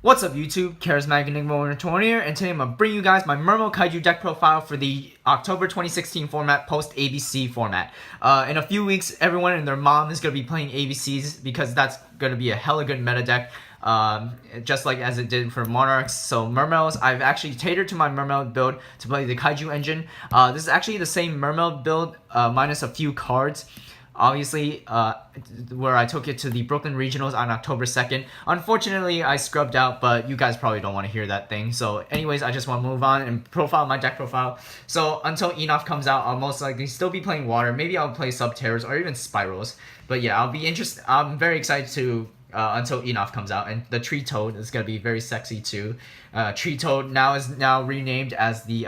What's up YouTube, Charismatic Enigma 20 here, and today I'm going to bring you guys my Mermail Kaiju deck profile for the October 2016 format, post-ABC format. In a few weeks, everyone and their mom is going to be playing ABCs because that's going to be a hella good meta deck, just like as it did for Monarchs. So Mermails, I've actually catered to my Mermail build to play the Kaiju engine. This is actually the same Mermail build, minus a few cards. Obviously, where I took it to the Brooklyn Regionals on October 2nd. Unfortunately, I scrubbed out, but you guys probably don't want to hear that thing. So anyways, I just want to move on and profile my deck profile. So until INOV comes out, I'll most likely still be playing Water. Maybe I'll play Sub-Terrors or even Spirals. But yeah, I'm very excited to until INOV comes out, and the Tree Toad is gonna be very sexy too. Tree Toad is now renamed as the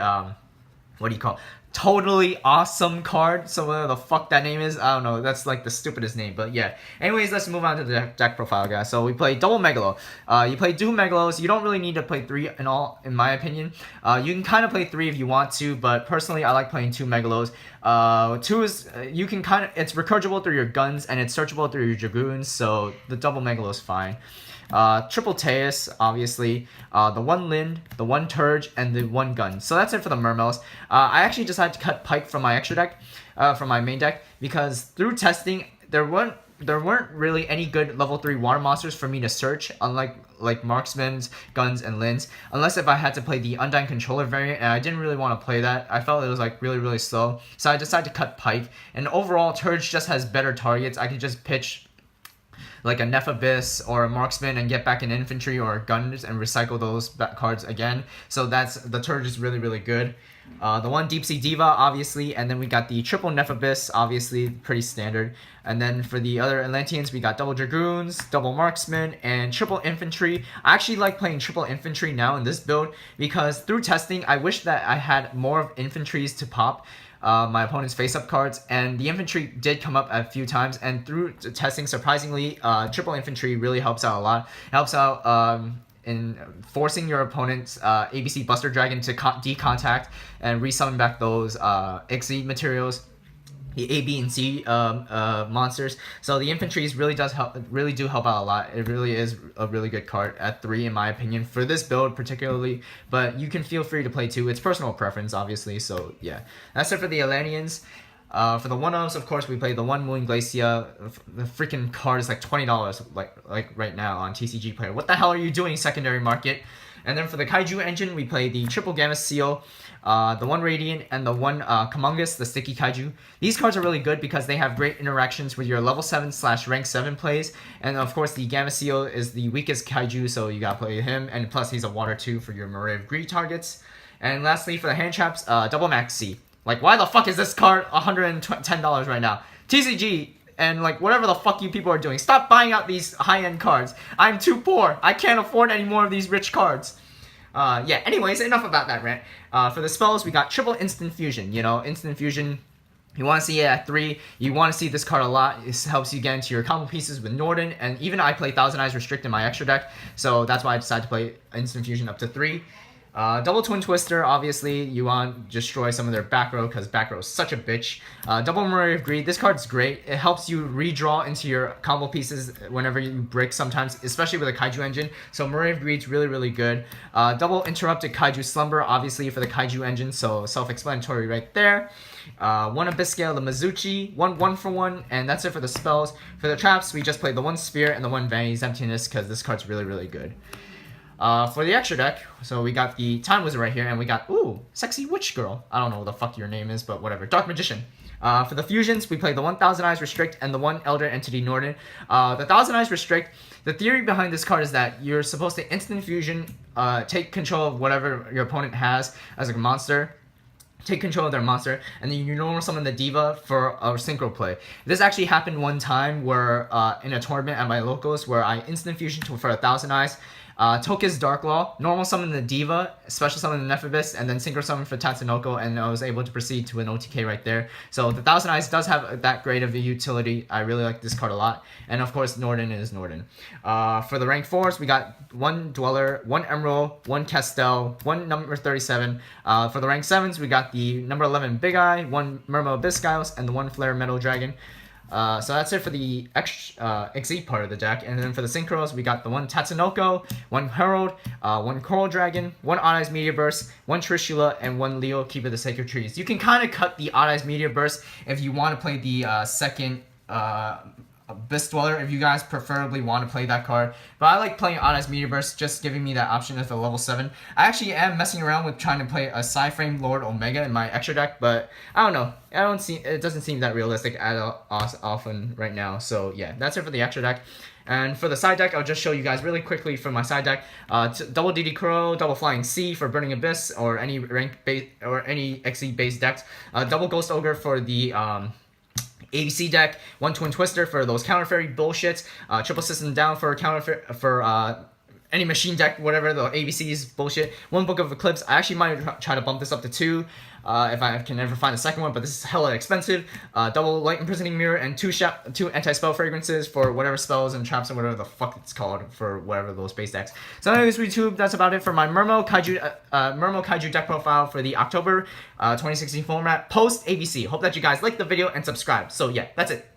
what do you call it? Totally awesome card. So whatever the fuck that name is, I don't know. That's like the stupidest name, but yeah. Anyways, let's move on to the deck profile, guys. So we play double Megalo. You play two Megalos. You don't really need to play three in all, in my opinion. You can kind of play three if you want to, but personally, I like playing two Megalos. Two is you can it's recurgible through your guns and it's searchable through your dragoons. So the double Megalo is fine. Triple Teus, obviously, the one Lind, the one Turge, and the one Gun. So that's it for the Mermails. I actually decided to cut Pike from my extra deck, from my main deck, because through testing, there weren't really any good level 3 water monsters for me to search, unlike Marksman's, Guns, and Linds, unless if I had to play the Undyne Controller variant, and I didn't really want to play that. I felt it was like really slow, so I decided to cut Pike. And overall, Turge just has better targets. I could just pitch like a Nephabis or a Marksman and get back an infantry or guns and recycle those cards again. So that's the Turge is really good. The one Deep Sea Diva, obviously, and then we got the triple Nephabis, obviously pretty standard. And then for the other Atlanteans, we got double Dragoons, double Marksman, and triple Infantry. I actually like playing triple Infantry now in this build because through testing, I wish that I had more of infantries to pop my opponent's face-up cards, and the infantry did come up a few times, and through testing, surprisingly, triple infantry really helps out a lot. It helps out in forcing your opponent's ABC Buster Dragon to decontact and resummon back those Ixie materials, the A, B, and C monsters. So the infantries really do help out a lot. It really is a really good card at 3 in my opinion for this build particularly. But you can feel free to play 2. It's personal preference, obviously. So yeah, that's it for the Atlanteans. For the 1-ofs, of course, we play the one Moon Glacia. The freaking card is like $20 like right now on TCG Player. What the hell are you doing, secondary market? And then for the Kaiju engine, we play the triple Gamma Seal, the one Radiant, and the one Kamungus, the sticky Kaiju. These cards are really good because they have great interactions with your level 7/rank 7 plays. And of course, the Gamma Seal is the weakest Kaiju, so you gotta play him. And plus, he's a water 2 for your Moray of Greed targets. And lastly, for the hand traps, double Maxi. Like, why the fuck is this card $110 right now? TCG and like whatever the fuck you people are doing. Stop buying out these high-end cards. I'm too poor. I can't afford any more of these rich cards. Yeah, anyways, enough about that rant. For the spells, we got triple Instant Fusion. You know, Instant Fusion, you want to see it at 3. You want to see this card a lot. This helps you get into your combo pieces with Norden. And even I play Thousand Eyes Restrict in my extra deck. So that's why I decided to play Instant Fusion up to 3. Double Twin Twister, obviously, you want to destroy some of their back row because back row is such a bitch. Double Moray of Greed, this card's great. It helps you redraw into your combo pieces whenever you break sometimes, especially with a Kaiju engine. So Moray of Greed's really good. Double Interrupted Kaiju Slumber, obviously, for the Kaiju engine, so self-explanatory right there. One Abyss Scale, the Mizuchi, one for one, and that's it for the spells. For the traps, we just played the one Sphere and the one Vanity's Emptiness because this card's really good. For the extra deck, so we got the Time Wizard right here, and we got, ooh, Sexy Witch Girl. I don't know what the fuck your name is, but whatever. Dark Magician. For the fusions, we played the one Thousand Eyes Restrict and the one Elder Entity Norden. The Thousand Eyes Restrict, the theory behind this card is that you're supposed to instant fusion, take control of whatever your opponent has as a monster, take control of their monster, and then you normal summon the Diva for a synchro play. This actually happened one time where in a tournament at my locals where I instant fusion for 1,000 Eyes, took his Dark Law, normal summon the Diva, special summon the Nephabis, and then synchro summon for Tatsunoko, and I was able to proceed to an OTK right there. So the Thousand Eyes does have that great of a utility. I really like this card a lot. And of course, Norden is Norden. For the rank 4s, we got one Dweller, one Emerald, one Castel, one number 37. For the rank 7s, we got the number 11 Big Eye, one Mermail Biscayos, and the one Flare Metal Dragon. So that's it for the XZ part of the deck. And then for the synchros, we got the one Tatsunoko, one Herald, one Coral Dragon, one Odd Eyes Meteor Burst, one Trishula, and one Leo Keeper of the Sacred Trees. You can kind of cut the Odd Eyes Meteor Burst if you want to play the second Abyss Dweller, if you guys preferably want to play that card. But I like playing Odd Eyes Meteor Burst, just giving me that option at the level 7. I actually am messing around with trying to play a Psy-Frame Lord Omega in my extra deck, but I don't know. It doesn't seem that realistic at often right now. So yeah, that's it for the extra deck. And for the side deck, I'll just show you guys really quickly for my side deck. Double DD Crow, double Flying Sea for Burning Abyss or any rank base or any XE based decks. Double Ghost Ogre for the ABC deck, one Twin Twister for those counter fairy bullshits, triple system down for any machine deck, whatever the ABC's bullshit. One Book of Eclipse. I actually might try to bump this up to 2 if I can ever find a second one, but this is hella expensive. Double Light Imprisoning Mirror and two anti-spell fragrances for whatever spells and traps and whatever the fuck it's called for whatever those base decks. So anyways, YouTube, that's about it for my Mermail Kaiju deck profile for the October 2016 format post ABC. Hope that you guys like the video and subscribe. So yeah, that's it.